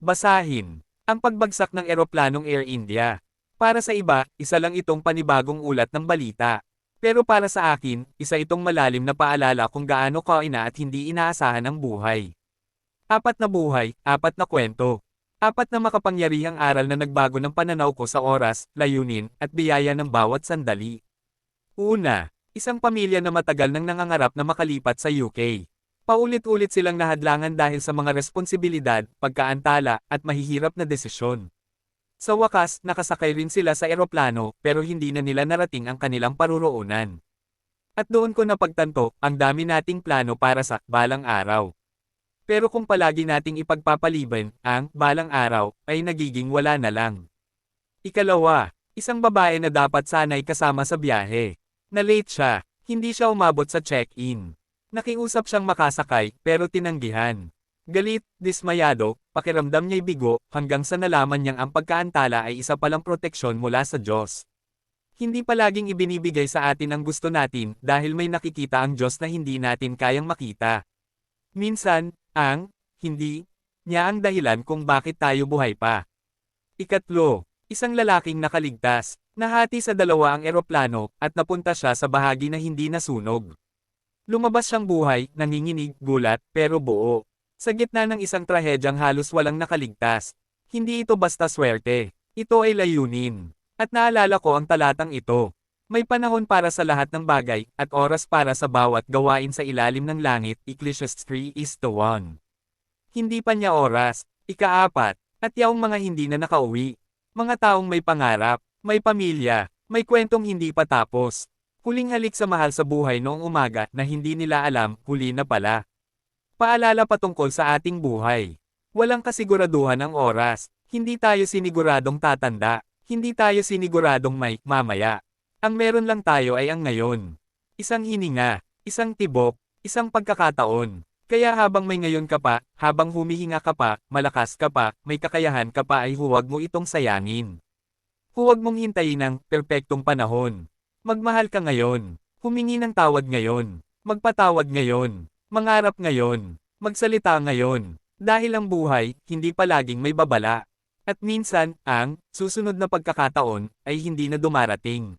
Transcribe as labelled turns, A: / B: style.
A: Basahin. Ang pagbagsak ng eroplanong Air India. Para sa iba, isa lang itong panibagong ulat ng balita. Pero para sa akin, isa itong malalim na paalala kung gaano kaina at hindi inaasahan ang buhay. Apat na buhay, apat na kwento. Apat na makapangyarihang aral na nagbago ng pananaw ko sa oras, layunin, at biyaya ng bawat sandali. Una, isang pamilya na matagal nang nangangarap na makalipat sa UK. Paulit-ulit silang nahadlangan dahil sa mga responsibilidad, pagkaantala, at mahihirap na desisyon. Sa wakas, nakasakay rin sila sa eroplano, pero hindi na nila narating ang kanilang paruroonan. At doon ko napagtanto, ang dami nating plano para sa balang araw. Pero kung palagi nating ipagpapaliban, ang balang araw ay nagiging wala na lang. Ikalawa, isang babae na dapat sana'y kasama sa biyahe. Na-late siya, hindi siya umabot sa check-in. Nakiusap siyang makasakay, pero tinanggihan. Galit, dismayado, pakiramdam niya'y bigo, hanggang sa nalaman niyang ang pagkaantala ay isa palang proteksyon mula sa Diyos. Hindi palaging ibinibigay sa atin ang gusto natin dahil may nakikita ang Diyos na hindi natin kayang makita. Minsan, ang hindi niya ang dahilan kung bakit tayo buhay pa. Ikatlo, isang lalaking nakaligtas, nahati sa dalawa ang eroplano, at napunta siya sa bahagi na hindi nasunog. Lumabas siyang buhay, nanginginig, gulat, pero buo. Sa gitna ng isang trahedyang halos walang nakaligtas. Hindi ito basta swerte. Ito ay layunin. At naalala ko ang talatang ito. May panahon para sa lahat ng bagay, at oras para sa bawat gawain sa ilalim ng langit. Ecclesiastes 3:1. Hindi pa niya oras. Ikaapat, at yaong mga hindi na nakauwi. Mga taong may pangarap, may pamilya, may kwentong hindi pa tapos. Huling halik sa mahal sa buhay noong umaga na hindi nila alam, huli na pala. Paalala patungkol sa ating buhay. Walang kasiguraduhan ang oras. Hindi tayo siniguradong tatanda. Hindi tayo siniguradong may mamaya. Ang meron lang tayo ay ang ngayon. Isang hininga, isang tibok, isang pagkakataon. Kaya habang may ngayon ka pa, habang humihinga ka pa, malakas ka pa, may kakayahan ka pa ay huwag mo itong sayangin. Huwag mong hintayin ang perpektong panahon. Magmahal ka ngayon. Humingi ng tawad ngayon. Magpatawad ngayon. Mangarap ngayon. Magsalita ngayon. Dahil ang buhay, hindi palaging may babala. At minsan, ang susunod na pagkakataon ay hindi na dumarating.